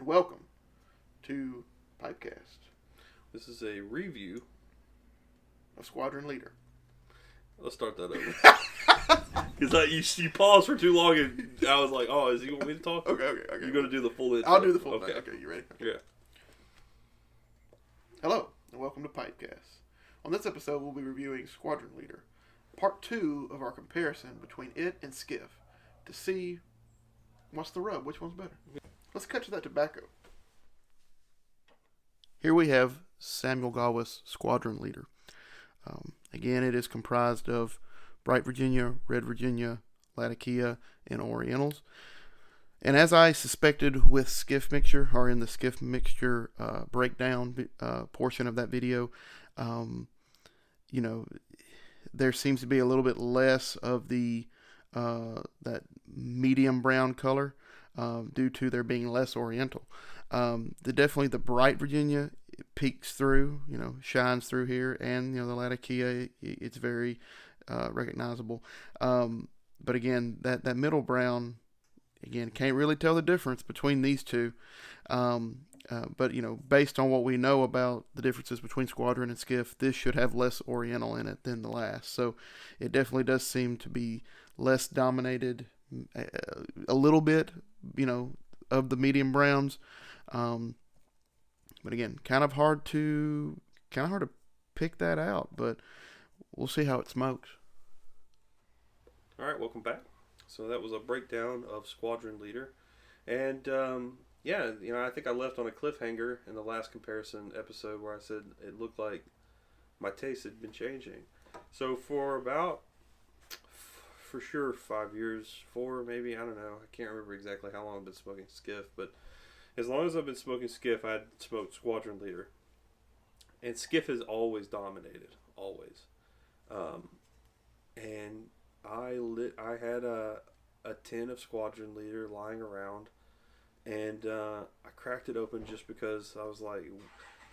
welcome to PipeCast. This is a review of Squadron Leader. Let's start that over. Because you paused for too long, and I was like, "Oh, is he want me to talk?" Okay. You're going to do the full intro. I'll do the full okay. thing. Okay, you ready? Yeah. Hello, and welcome to PipeCast. On this episode, we'll be reviewing Squadron Leader, part 2 of our comparison between it and Skiff, to see what's the rub, which one's better. Let's cut to that tobacco. Here we have Samuel Gawith's Squadron Leader. Again, it is comprised of Bright Virginia, Red Virginia, Latakia, and Orientals. And as I suspected with Skiff Mixture, or in the Skiff Mixture breakdown portion of that video, there seems to be a little bit less of the that medium brown color due to there being less Oriental. Definitely the Bright Virginia peeks through, shines through here, and the Latakia, it's very recognizable. But again, that middle brown, again, can't really tell the difference between these two. But based on what we know about the differences between Squadron and Skiff, this should have less Oriental in it than the last. So it definitely does seem to be less dominated, a little bit, of the medium browns. But again, kind of hard to pick that out. But we'll see how it smokes. All right, welcome back. So that was a breakdown of Squadron Leader, and I think I left on a cliffhanger in the last comparison episode where I said it looked like my taste had been changing. So for sure 5 years, 4 maybe, I don't know. I can't remember exactly how long I've been smoking Skiff, but as long as I've been smoking Skiff, I had smoked Squadron Leader. And Skiff has always dominated, always. And I had a tin of Squadron Leader lying around, and I cracked it open just because I was like,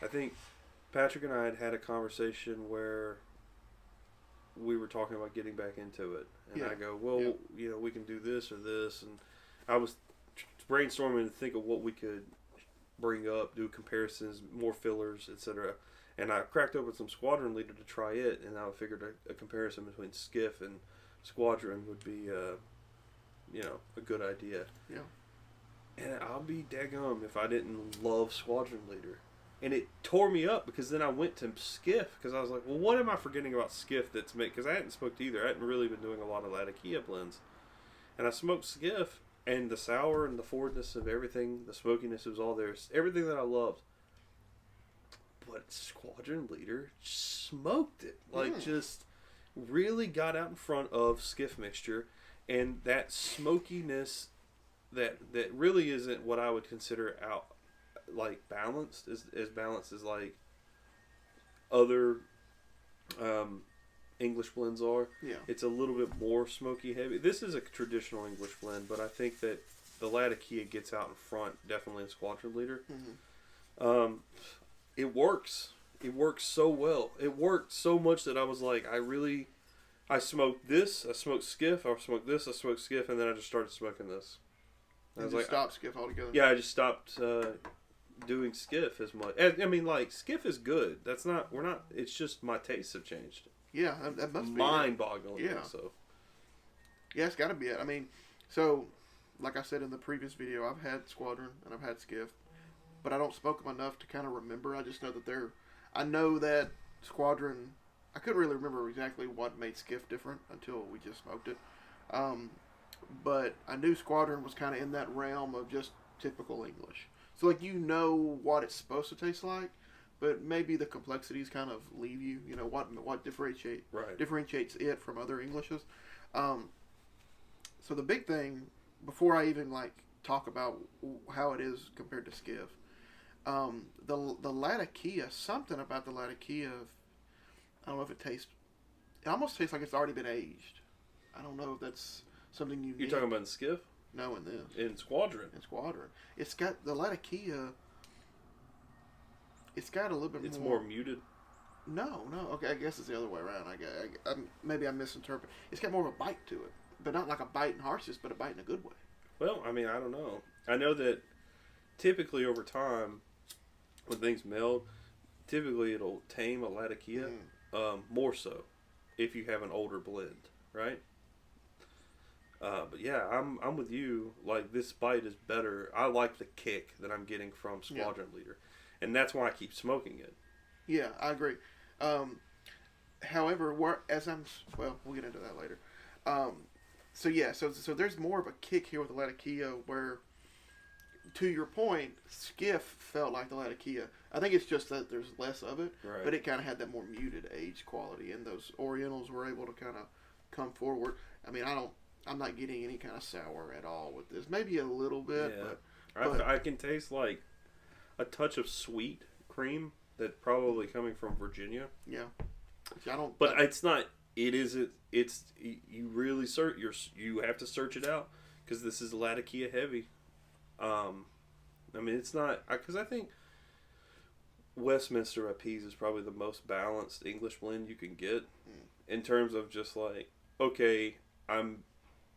I think Patrick and I had a conversation where we were talking about getting back into it, and I go, well, we can do this or this, and I was brainstorming to think of what we could bring up, do comparisons, more fillers, etc. And I cracked open some Squadron Leader to try it, and I figured a comparison between Skiff and Squadron would be, a good idea. Yeah. And I'll be daggum if I didn't love Squadron Leader. And it tore me up because then I went to Skiff because I was like, well, what am I forgetting about Skiff that's made? Because I hadn't smoked either. I hadn't really been doing a lot of Latakia blends. And I smoked Skiff, and the sour and the forwardness of everything, the smokiness was all there. Everything that I loved. But Squadron Leader smoked it. Just really got out in front of Skiff Mixture. And that smokiness that really isn't what I would consider balanced, as balanced as like other English blends are. Yeah. It's a little bit more smoky heavy. This is a traditional English blend, but I think that the Latakia gets out in front definitely in Squadron Leader. Mm-hmm. It works. It works so well. It worked so much that I was like, I smoked this, I smoked Skiff, I smoked this, I smoked Skiff, and then I just started smoking this. I was like, stopped Skiff altogether? Yeah, I just stopped doing Skiff as much. I mean, Skiff is good. It's just my tastes have changed. Yeah, that must be mind-boggling. Yeah. So. Yeah, it's got to be it. I mean, so, like I said in the previous video, I've had Squadron and I've had Skiff, but I don't smoke them enough to kind of remember. I just know that I know that Squadron, I couldn't really remember exactly what made Skiff different until we just smoked it. But I knew Squadron was kind of in that realm of just typical English. So, what it's supposed to taste like, but maybe the complexities kind of leave you, what differentiates it from other Englishes. So the big thing, before I even, talk about how it is compared to Skiff, the Latakia, something about the Latakia, I don't know if it almost tastes like it's already been aged. I don't know if that's something unique. You're talking about in Skiff? No, in this. In Squadron. In Squadron. It's got the Latakia. It's got a little bit more. It's more muted. No. Okay, I guess it's the other way around. Maybe I misinterpret. It's got more of a bite to it, but not like a bite in harshness, but a bite in a good way. Well, I mean, I don't know. I know that typically over time, when things meld, typically it'll tame a Latakia more so if you have an older blend, right? But yeah, I'm with you. Like, this bite is better. I like the kick that I'm getting from Squadron Leader, and that's why I keep smoking it. Yeah, I agree. However, we'll get into that later. So there's more of a kick here with the Latakia, where, to your point, Skiff felt like the Latakia. I think it's just that there's less of it, Right. but it kind of had that more muted age quality, and those Orientals were able to kind of come forward. I mean, I'm not getting any kind of sour at all with this. Maybe a little bit, but I can taste like a touch of sweet cream that probably coming from Virginia. Yeah, which I don't. But it's not. It is. It's you really search. You have to search it out because this is Latakia heavy. I mean, it's not because I think Westminster IPs is probably the most balanced English blend you can get in terms of just like, okay, I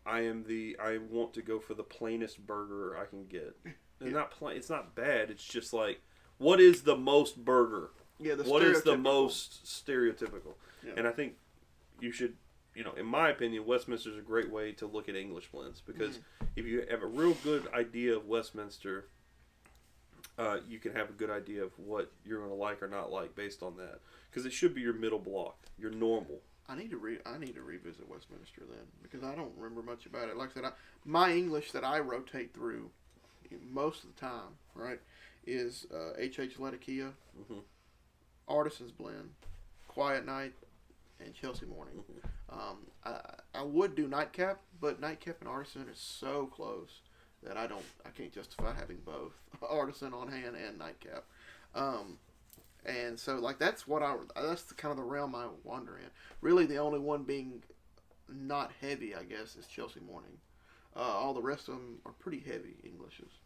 want to go for the plainest burger I can get. And not plain. It's not bad. It's just like, what is the most burger? Yeah, what is the most stereotypical? Yeah. And I think you should, in my opinion, Westminster is a great way to look at English blends because if you have a real good idea of Westminster, you can have a good idea of what you're going to like or not like based on that. Because it should be your middle block, your normal. I need to revisit Westminster then because I don't remember much about it. Like I said, my English that I rotate through most of the time, right, is H.H. Latakia, Artisan's Blend, Quiet Night, and Chelsea Morning. I would do Nightcap, but Nightcap and Artisan is so close that I can't justify having both Artisan on hand and Nightcap. And so, like, that's the kind of the realm I wander in. Really, the only one being not heavy, I guess, is Chelsea Morning. All the rest of them are pretty heavy Englishes.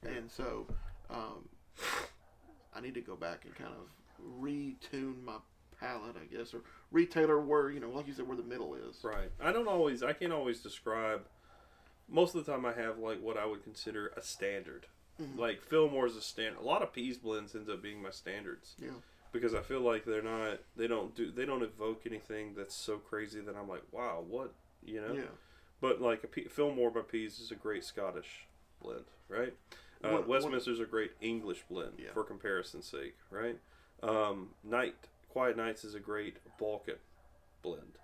And so, I need to go back and kind of retune my palate, I guess, or retailer where, like you said, where the middle is. Right. I can't always describe. Most of the time I have, like, what I would consider a standard. Like, Fillmore's a standard. A lot of Peas blends ends up being my standards. Yeah. Because I feel like they don't evoke anything that's so crazy that I'm like, wow, what, Yeah. But, like, Fillmore by Peas is a great Scottish blend, right? Westminster's a great English blend for comparison's sake, right? Quiet Nights is a great Balkan blend.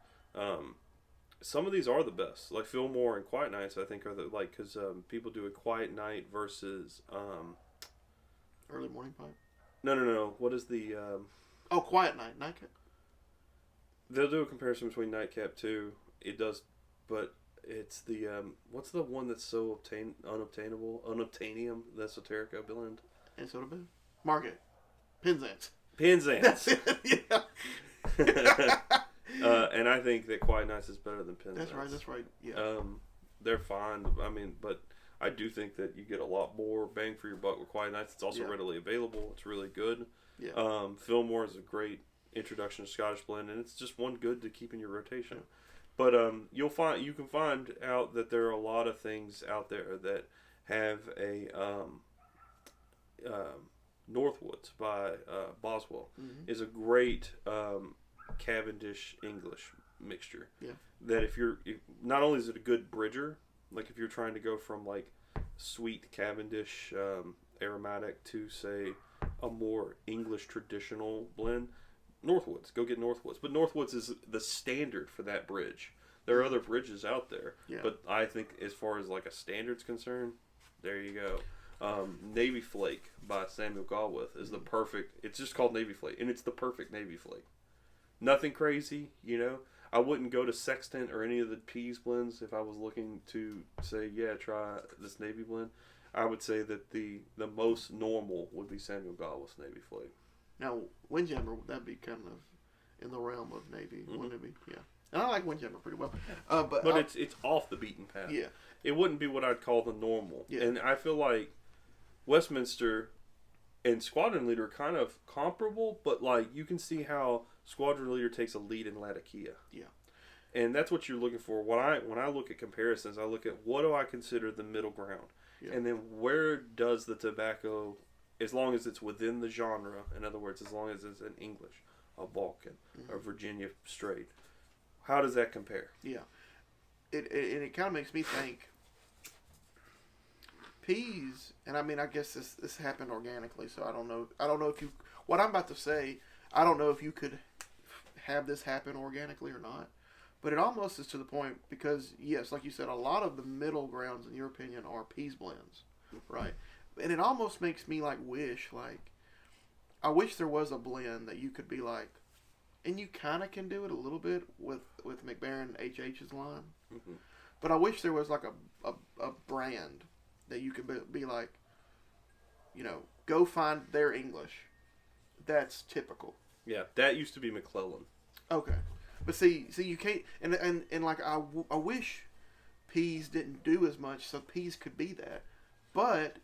Some of these are the best, like Fillmore and Quiet Nights. I think are because people do a Quiet Night versus Early Morning Pipe. No. What is the Quiet Night Nightcap? They'll do a comparison between Nightcap too. It does, but it's the what's the one that's so unobtainium, the Esoterica blend? And soda boo. Market. Penzance. That's it. Yeah. And I think that Quiet Nights is better than Penzance. That's right. Yeah. They're fine. I mean, but I do think that you get a lot more bang for your buck with Quiet Nights. It's also readily available. It's really good. Yeah. Fillmore is a great introduction to Scottish blend, and it's just one good to keep in your rotation. Yeah. But you can find out that there are a lot of things out there that have a Northwoods by Boswell is a great Cavendish English mixture. Yeah. That if not only is it a good bridger, like if you're trying to go from like sweet Cavendish aromatic to say a more English traditional blend, Northwoods, go get Northwoods. But Northwoods is the standard for that bridge. There are other bridges out there, but I think as far as like a standard's concerned, there you go. Navy Flake by Samuel Gawith is the perfect. It's just called Navy Flake, and it's the perfect Navy Flake. Nothing crazy, I wouldn't go to Sextant or any of the Peas blends if I was looking to say, try this Navy blend. I would say that the most normal would be Samuel Gawith's Navy Flake. Now, Windjammer, that'd be kind of in the realm of Navy, wouldn't it be? Yeah. And I like Windjammer pretty well. But it's off the beaten path. Yeah. It wouldn't be what I'd call the normal. Yeah. And I feel like Westminster and Squadron Leader are kind of comparable, but like you can see how Squadron Leader takes a lead in Latakia. Yeah. And that's what you're looking for. When I look at comparisons, I look at what do I consider the middle ground. Yeah. And then where does the tobacco, as long as it's within the genre, in other words, as long as it's an English, a Balkan, a Virginia straight, how does that compare? Yeah. It kind of makes me think peas, and I mean, I guess this happened organically, so I don't know if you, what I'm about to say, I don't know if you could have this happen organically or not, but it almost is to the point because, yes, like you said, a lot of the middle grounds, in your opinion, are peas blends, right? And it almost makes me I wish there was a blend that you could be like, and you kind of can do it a little bit with McBaron HH's line, but I wish there was like a brand that you could be like, go find their English that's typical. Yeah, that used to be McClellan. Okay, but see, you can't, and like I wish peas didn't do as much, so peas could be that, but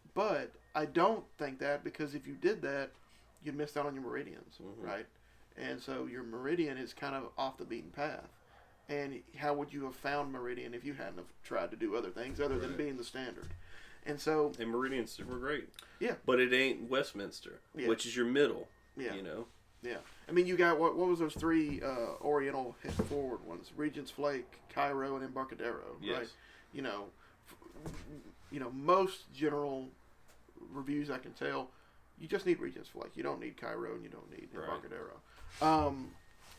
I don't think that, because if you did that, you'd miss out on your meridians, right? And so your meridian is kind of off the beaten path. And how would you have found meridian if you hadn't have tried to do other things other than being the standard? And so, and meridian's super great. Yeah, but it ain't Westminster, which is your middle. Yeah, Yeah. I mean, you got what was those three Oriental head forward ones? Regent's Flake, Cairo, and Embarcadero. Yes. Right? Most general reviews I can tell, you just need Regent's Flake. You don't need Cairo, and you don't need Embarcadero.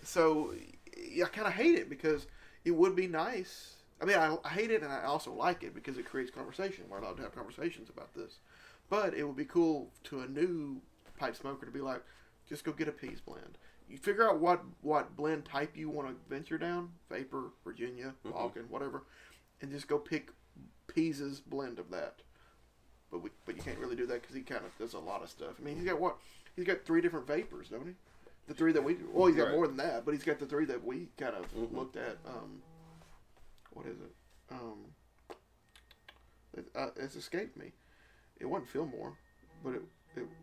So I kind of hate it because it would be nice. I mean, I hate it, and I also like it because it creates conversation. We're allowed to have conversations about this. But it would be cool to a new pipe smoker to be like, just go get a peas blend. You figure out what blend type you want to venture down, Vapor, Virginia, Balkan, whatever, and just go pick Peas' blend of that. But you can't really do that because he kind of does a lot of stuff. I mean, he's got 3 different Vapors, don't he? The 3 that he's got more than that, but he's got the 3 that we kind of looked at. What is it? It's escaped me. It wasn't Fillmore, but it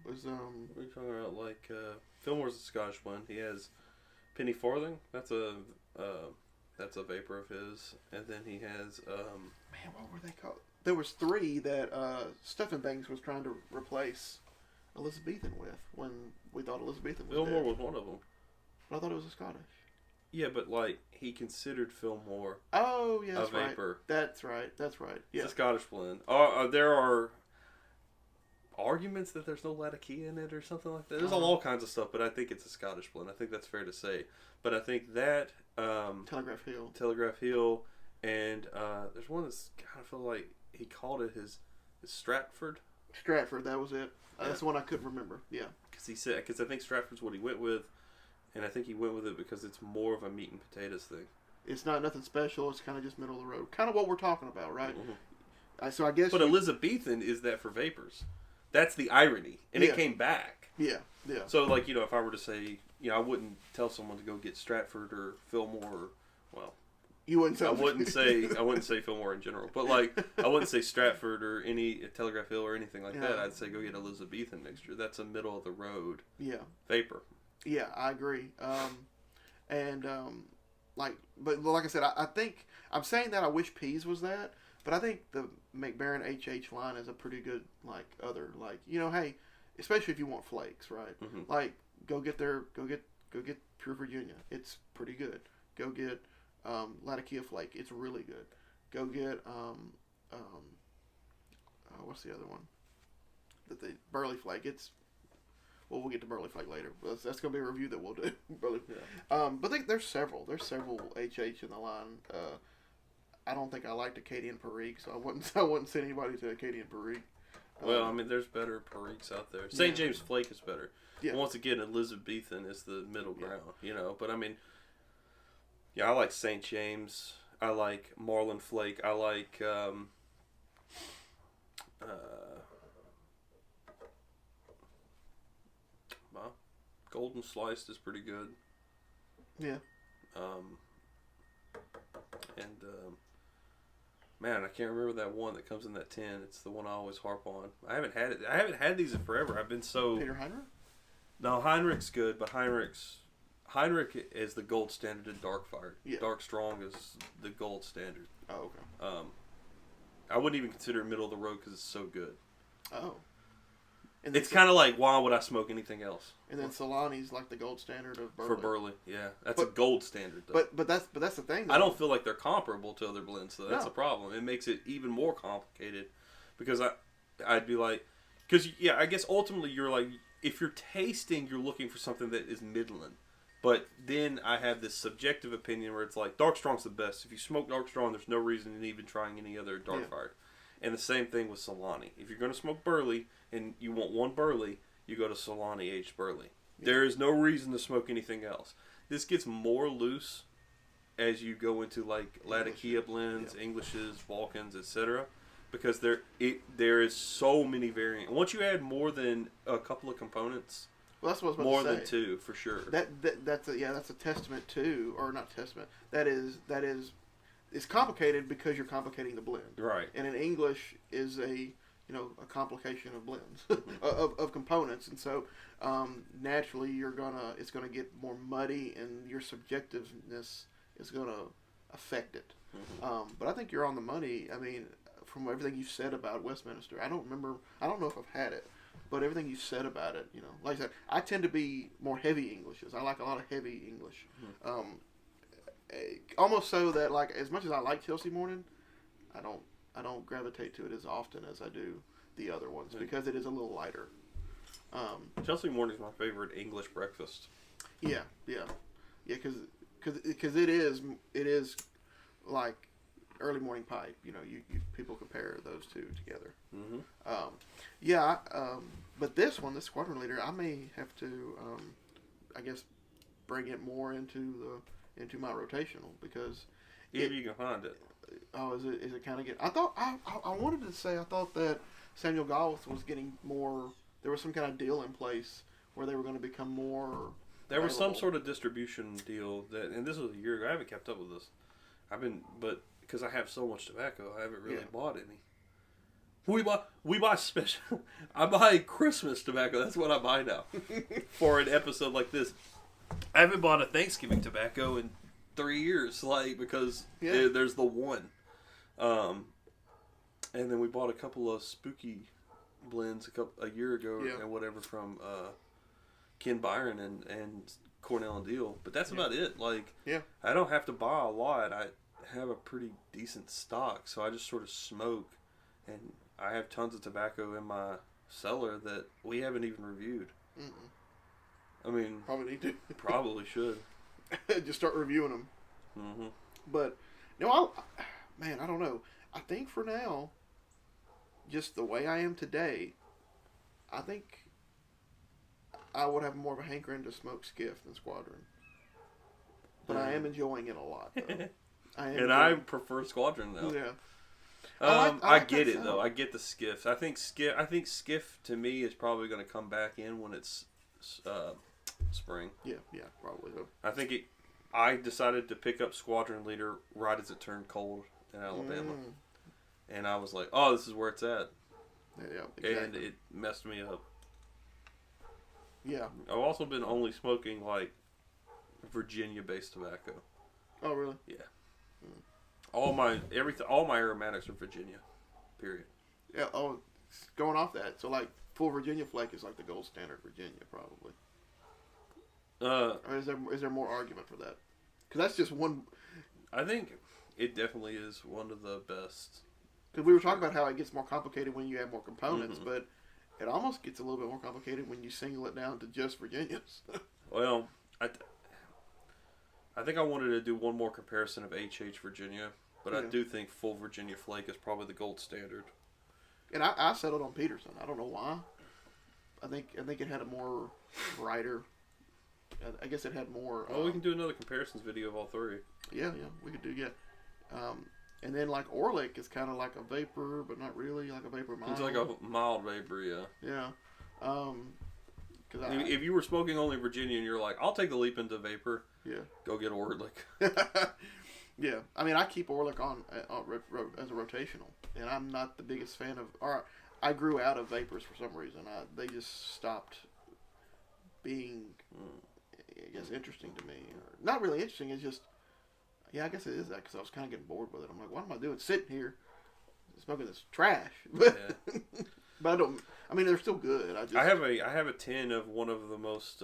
was. What are you talking about? Like Fillmore's a Scottish one. He has Penny Farthing. That's a Vapor of his, and then he has. Man, what were they called? There was 3 that Stuffing Things was trying to replace Elizabethan with when we thought Elizabethan was Fillmore dead. was one of them. But I thought it was a Scottish. Yeah, but like he considered Fillmore. Oh yeah, that's a Vapor. Right. That's right. Yeah. It's a Scottish blend. There are arguments that there's no Latakia in it or something like that. There's all kinds of stuff, but I think it's a Scottish blend. I think that's fair to say. But I think that Telegraph Hill, and there's one that's kind of feel like he called it his Stratford. Stratford, that was it. That's the one I couldn't remember. Yeah. Because I think Stratford's what he went with, and I think he went with it because it's more of a meat and potatoes thing. It's not nothing special. It's kind of just middle of the road. Kind of what we're talking about, right? So I guess. But Elizabethan is that for Vapors. That's the irony, and it came back. Yeah. So like if I were to say, I wouldn't tell someone to go get Stratford or Fillmore. You wouldn't tell. I wouldn't say Fillmore in general, but like I wouldn't say Stratford or any Telegraph Hill or anything like that. I'd say go get Elizabethan mixture. That's a middle of the road. Yeah. Vapor. Yeah, I agree. But like I said, I think I'm saying that I wish Peas was that, but I think the McBaron HH line is a pretty good hey, especially if you want flakes, right? Like go get Pure Virginia. It's pretty good. Go get Latakia Flake. It's really good. Go get what's the other one? The Burley Flake. We'll get to Burley Flake later. That's going to be a review that we'll do. Burley. Yeah. But I think there's several. There's several HH in the line. I don't think I liked Acadian Perique, so I wouldn't send anybody to Acadian Perique. Well, I mean, there's better Periques out there. St. James Flake is better. Yeah. Once again, Elizabethan is the middle ground, But I mean, I like St. James. I like Marlin Flake. I like Golden Sliced is pretty good. Yeah. Man, I can't remember that one that comes in that tin. It's the one I always harp on. I haven't had it. I haven't had these in forever. I've been so. Peter Heinrich? No, Heinrich's good, but Heinrich is the gold standard in dark fire. Yeah. Dark strong is the gold standard. Oh, okay. I wouldn't even consider it middle of the road because it's so good. Oh. And It's kind of like, why would I smoke anything else? And then Solani's like the gold standard of Burley. For Burley, yeah, that's a gold standard. Though. But that's the thing. Though. I don't feel like they're comparable to other blends, so that's a problem. It makes it even more complicated because I'd be like, because I guess ultimately you're like, if you're tasting, you're looking for something that is Midland. But then I have this subjective opinion where it's like, Dark Strong's the best. If you smoke Dark Strong, there's no reason in even trying any other Dark Fire. And the same thing with Solani. If you're going to smoke Burley and you want one Burley, you go to Solani aged Burley. Yeah. There is no reason to smoke anything else. This gets more loose as you go into like Latakia blends, Englishes, Balkans, etc. Because there is so many variants. Once you add more than a couple of components, well, that's what I was about more to say. than two for sure. That's a testament to, or not testament. That is it's complicated because you're complicating the blend. Right. And in English is a complication of blends of components, and so naturally it's gonna get more muddy, and your subjectiveness is gonna affect it. Mm-hmm. But I think you're on the money. I mean, from everything you said about Westminster, I don't know if I've had it, but everything you said about it, like I said, I tend to be more heavy Englishes. I like a lot of heavy English. Mm-hmm. Almost so that, like, as much as I like Chelsea Morning, I don't gravitate to it as often as I do the other ones because it is a little lighter. Chelsea Morning is my favorite English breakfast. Yeah, because it is like early morning pipe. You people compare those two together. Mm-hmm. But this Squadron Leader, I may have to, I guess, bring it more into my rotational because if you can find it. Oh, is it kind of good? I thought I wanted to say I thought that Samuel Gawith was getting more. There was some kind of deal in place where they were going to become more. There was some sort of distribution deal and this was a year ago. I haven't kept up with this. But because I have so much tobacco, I haven't really bought any. We buy special. I buy Christmas tobacco. That's what I buy now for an episode like this. I haven't bought a Thanksgiving tobacco in 3 years, because there's the one. And then we bought a couple of spooky blends a year ago and whatever from Ken Byron and Cornell and Deal. But that's about it. I don't have to buy a lot. I have a pretty decent stock, so I just sort of smoke. And I have tons of tobacco in my cellar that we haven't even reviewed. Mm-mm. I mean, probably need to. Probably should. Just start reviewing them. Mm-hmm. But I don't know. I think for now, just the way I am today, I think I would have more of a hankering to smoke Skiff than Squadron. But I am enjoying it a lot, though. I prefer Squadron now. Yeah. I get it though. I get the Skiff. I think Skiff to me is probably going to come back in when it's spring. Yeah, probably so. I decided to pick up Squadron Leader right as it turned cold in Alabama. And I was like, oh, this is where it's at. Yeah, exactly. And it messed me up. Yeah. I've also been only smoking Virginia-based tobacco. Oh, really? Yeah. All my aromatics are Virginia. Period. Yeah. Oh, going off that, so full Virginia flake is like the gold standard Virginia, probably. Or is there more argument for that? Because that's just one. I think it definitely is one of the best. Because we were talking about how it gets more complicated when you add more components, but it almost gets a little bit more complicated when you single it down to just Virginias. Well, I think I wanted to do one more comparison of HH Virginia, but I do think full Virginia flake is probably the gold standard. And I settled on Peterson. I don't know why. I think it had a more brighter. I guess it had more. Well, we can do another comparisons video of all three. Yeah, we could do. And then Orlick is kind of like a vapor, but not really like a vapor mild. It's like a mild vapor, yeah. Yeah. If you were smoking only Virginia and you're like, I'll take the leap into vapor. Yeah. Go get Orlick. Yeah. I mean, I keep Orlick on as a rotational, and I'm not the biggest fan of. Or I grew out of vapors for some reason. They just stopped being, I guess, interesting to me. Or, not really interesting. It's just, I guess it is that because I was kind of getting bored with it. I'm like, what am I doing sitting here smoking this trash. But, Yeah. but I don't. I mean, they're still good. I have a tin of one of the most.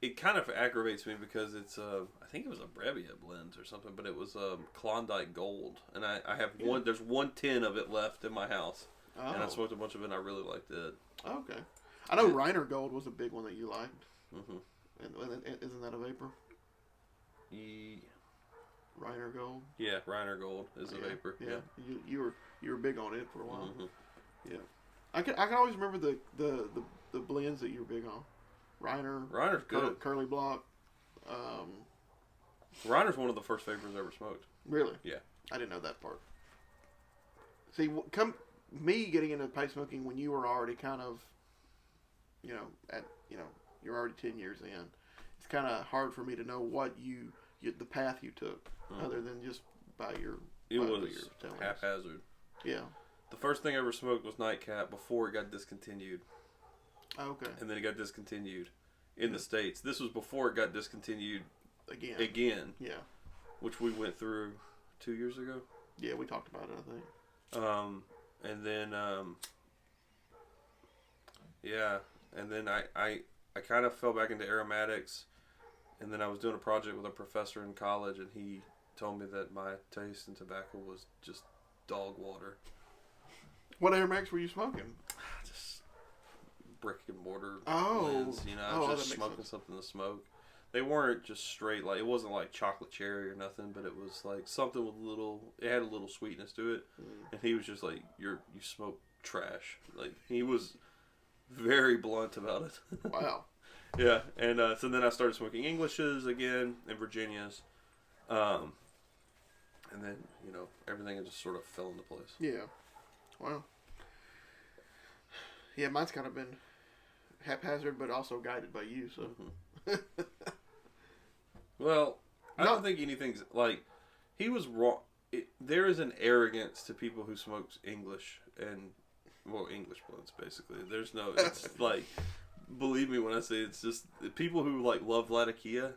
It kind of aggravates me because it's I think it was a Brevia blend or something, but it was Klondike Gold, and I have one. There's one tin of it left in my house, and I smoked a bunch of it, and I really liked it. Okay, I know Reiner Gold was a big one that you liked. Mm-hmm. And isn't that a vapor? Reiner Gold. Yeah, Reiner Gold is a vapor. Yeah, you were big on it for a while. Mm-hmm. Yeah, I can always remember the blends that you were big on. Reiner's good. Curly Block. Reiner's one of the first vapors I ever smoked. Really? Yeah. I didn't know that part. See, me getting into pipe smoking when you were already kind of, you're already 10 years in. It's kind of hard for me to know what the path you took, other than just by your. It was haphazard. Yeah. The first thing I ever smoked was Nightcap before it got discontinued. Okay. And then it got discontinued in the States. This was before it got discontinued again. Yeah. Which we went through 2 years ago. Yeah, we talked about it, I think. And then and then I kind of fell back into aromatics, and then I was doing a project with a professor in college, and he told me that my taste in tobacco was just dog water. What aromatics were you smoking? Just brick and mortar blends, I was just smoking something to smoke. They weren't just straight, like, it wasn't like chocolate cherry or nothing, but it was like something with it had a little sweetness to it. And he was just like, you smoke trash. Like, he was very blunt about it. Wow. Yeah, and so then I started smoking Englishes again and Virginias. And then, everything just sort of fell into place. Yeah. Wow. Yeah, mine's kind of been haphazard, but also guided by you, so. Well, I don't think anything's, like, he was wrong. There is an arrogance to people who smoke English English blends, basically. There's no, it's like, believe me when I say it's just, people who, like, love Latakia,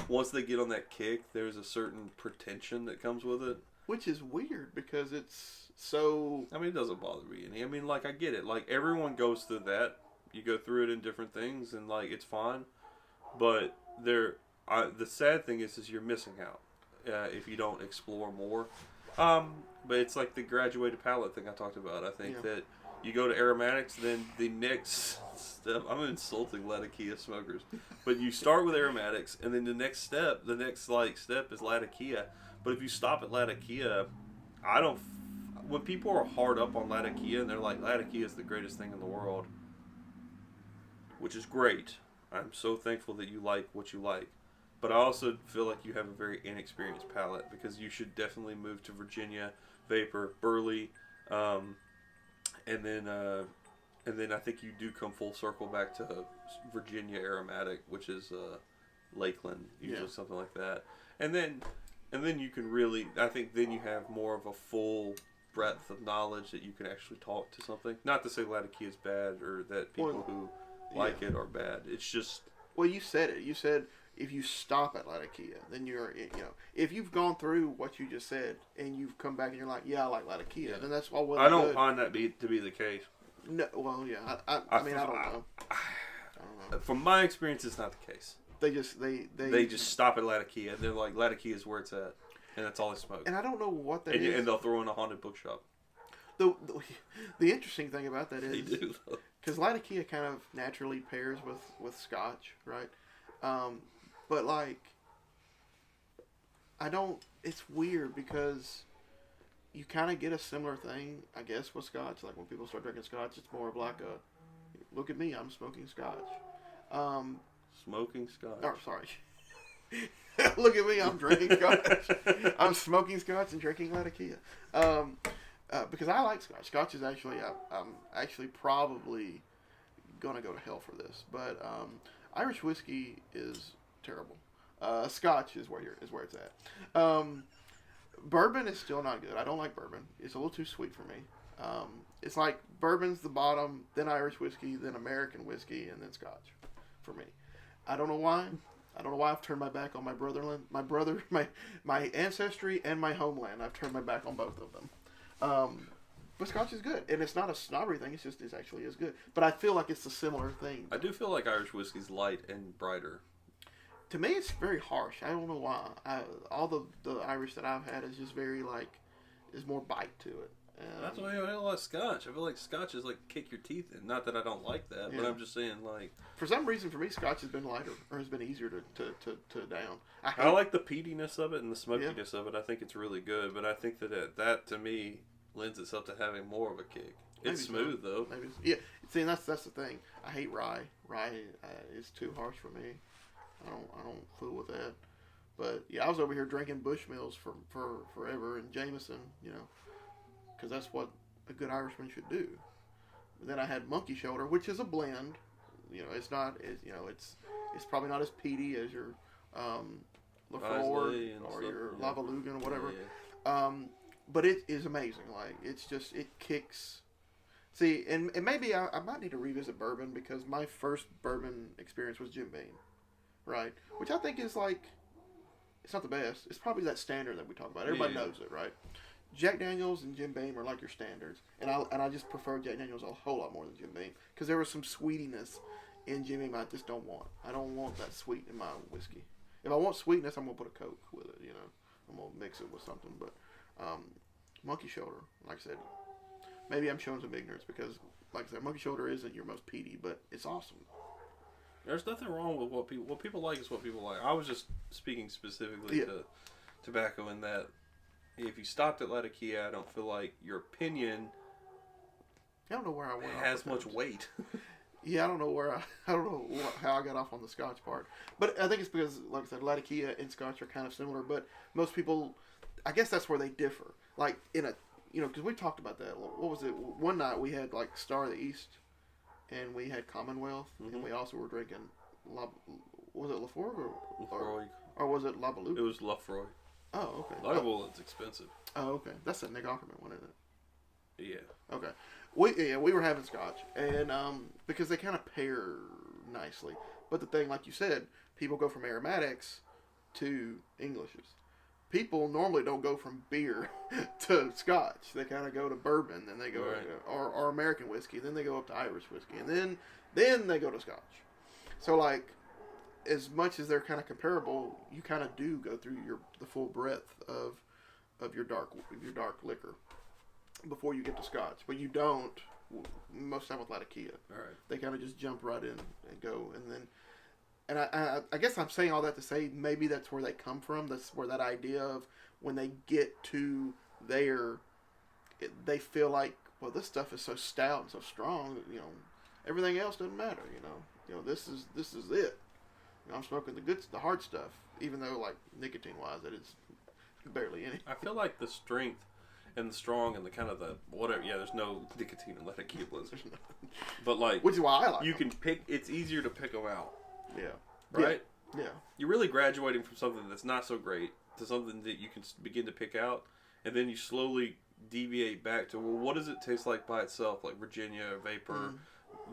once they get on that kick, there's a certain pretension that comes with it. Which is weird, because it's so... I mean, it doesn't bother me any. I mean, like, I get it. Like, everyone goes through that. You go through it in different things, and, like, it's fine. But the sad thing is you're missing out if you don't explore more. But it's like the graduated palate thing I talked about. I think that you go to aromatics, then the next step... I'm insulting Latakia smokers. But you start with aromatics, and then the next step is Latakia. But if you stop at Latakia, when people are hard up on Latakia and they're like, Latakia is the greatest thing in the world, which is great. I'm so thankful that you like what you like. But I also feel like you have a very inexperienced palate, because you should definitely move to Virginia, Vapor, Burley, and then I think you do come full circle back to Virginia Aromatic, which is Lakeland, usually something like that. And then you can really, I think then you have more of a full breadth of knowledge that you can actually talk to something. Not to say Latakia is bad, or that people who like it are bad. It's just... Well, you said it. You said if you stop at Latakia, then you're, if you've gone through what you just said and you've come back and you're like, yeah, I like Latakia, then that's all well I don't good. find that to be the case. No, well, yeah. I mean, I don't know. I don't know. From my experience, it's not the case. They just stop at Latakia. They're like, Latakia is where it's at, and that's all they smoke. And I don't know what that is. And they'll throw in a haunted bookshop. The interesting thing about that is... They do, though. Because Latakia kind of naturally pairs with Scotch, right? But, like, it's weird, because you kind of get a similar thing, I guess, with Scotch. Like, when people start drinking Scotch, it's more of like look at me, I'm smoking Scotch. Smoking Scotch. Oh, sorry. Look at me, I'm drinking Scotch. I'm smoking Scotch and drinking Latakia. Because I like Scotch. Scotch is actually, I'm actually probably going to go to hell for this. But Irish whiskey is terrible. Scotch is where it's at. Bourbon is still not good. I don't like bourbon. It's a little too sweet for me. It's like bourbon's the bottom, then Irish whiskey, then American whiskey, and then Scotch for me. I don't know why. I don't know why I've turned my back on my brotherland, my ancestry, and my homeland. I've turned my back on both of them. But Scotch is good, and it's not a snobbery thing. It's just it actually is good. But I feel like it's a similar thing. I do feel like Irish whiskey's light and brighter. To me, it's very harsh. I don't know why. All the Irish that I've had is just very is more bite to it. That's why I like Scotch. I feel like Scotch is like kick your teeth in. Not that I don't like that, but I'm just saying like. For some reason, for me, Scotch has been lighter or has been easier to down. I like the peatiness of it and the smokiness of it. I think it's really good, but I think that to me lends itself to having more of a kick. It's smooth though. Maybe yeah. See, and that's the thing. I hate rye. Rye is too harsh for me. I don't fool with that. But yeah, I was over here drinking Bushmills for forever and Jameson, because that's what a good Irishman should do. Then I had Monkey Shoulder, which is a blend. It's not. It's probably not as peaty as your Lafroy or your Lavalugan or whatever. Yeah. But it is amazing. Like it's just it kicks. See, and maybe I might need to revisit bourbon because my first bourbon experience was Jim Beam, right? Which I think is it's not the best. It's probably that standard that we talk about. Everybody knows it, right? Jack Daniels and Jim Beam are like your standards, and I just prefer Jack Daniels a whole lot more than Jim Beam because there was some sweetiness in Jim Beam I just don't want. I don't want that sweet in my whiskey. If I want sweetness, I'm gonna put a Coke with it. I'm gonna mix it with something. But Monkey Shoulder, like I said, maybe I'm showing some ignorance because, like I said, Monkey Shoulder isn't your most peaty, but it's awesome. There's nothing wrong with what people like is what people like. I was just speaking specifically to tobacco in that if you stopped at Latakia, I don't feel like your opinion I don't know where I went has much weight. Yeah, I don't know how I got off on the Scotch part. But I think it's because, like I said, Latakia and Scotch are kind of similar, but most people, I guess that's where they differ. Like, because we talked about that. What was it? One night we had, Star of the East, and we had Commonwealth, and we also were drinking, was it Lafroy or was it Labaluga? It was Lafroy. Oh, okay. Labaluga's expensive. Oh, okay. That's that Nick Offerman one, isn't it? Yeah. Okay. We were having Scotch, and because they kind of pair nicely. But the thing, like you said, people go from aromatics to Englishes. People normally don't go from beer to Scotch. They kind of go to bourbon, then they go or American whiskey, then they go up to Irish whiskey, and then they go to Scotch. So as much as they're kind of comparable, you kind of do go through the full breadth of your dark liquor before you get to Scotch, but you don't most of the time with Latakia. All right. They kind of just jump right in and go, and I guess I'm saying all that to say maybe that's where they come from. That's where that idea of when they get to there, they feel like, well, this stuff is so stout and so strong, everything else doesn't matter. This is it. I'm smoking the hard stuff, even though nicotine wise, it is barely any. I feel like the strength and the strong and the kind of the whatever. Yeah, there's no nicotine in Latakia Blizzard, but which is why I like. You can pick. It's easier to pick them out. Yeah. Right. Yeah. You're really graduating from something that's not so great to something that you can begin to pick out, and then you slowly deviate back to what does it taste like by itself, like Virginia, Vapor,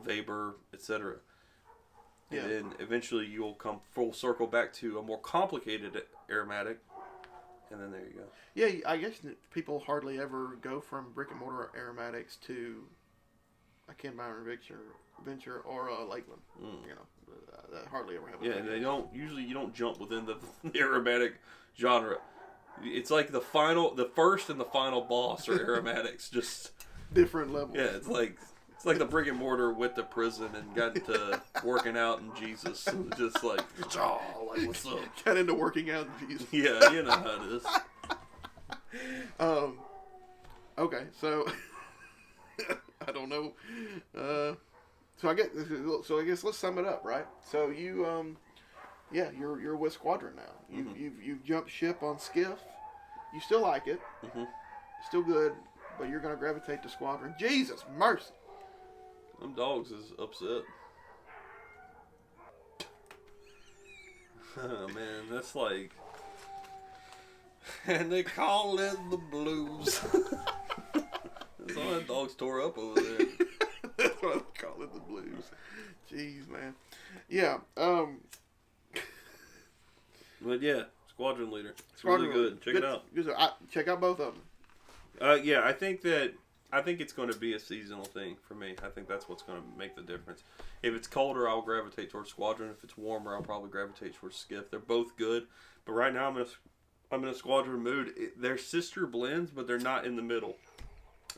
Weber, etc. Yeah. And then eventually you'll come full circle back to a more complicated aromatic. And then there you go. Yeah, I guess people hardly ever go from brick and mortar aromatics to a Ken Byron Venture or a Lakeland. That hardly ever happens. Yeah, and you don't jump within the aromatic genre. It's like the first and the final boss are aromatics, just different levels. Yeah, it's like the brick and mortar went to prison and got into working out in Jesus. Just what's up? Got into working out in Jesus. Yeah, you know how it is. Okay, so I don't know. So I guess let's sum it up, right? So you, you're with Squadron now. You've jumped ship on Skiff. You still like it. Mm-hmm. Still good, but you're gonna gravitate to Squadron. Jesus mercy. Them dogs is upset. Oh man, that's and they call it the blues. That's all that dog's tore up over there. That's why they call it the blues. Jeez, man. Yeah. But yeah, Squadron Leader. It's Squadron really good. Check it out. Check out both of them. Yeah, I think it's going to be a seasonal thing for me. I think that's what's going to make the difference. If it's colder, I'll gravitate towards Squadron. If it's warmer, I'll probably gravitate towards Skiff. They're both good, but right now I'm in a Squadron mood. They're sister blends, but they're not in the middle.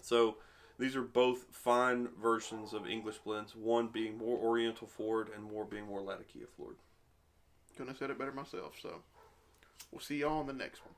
So these are both fine versions of English blends. One being more Oriental forward, and more being more Latakia forward. Couldn't have said it better myself. So we'll see y'all on the next one.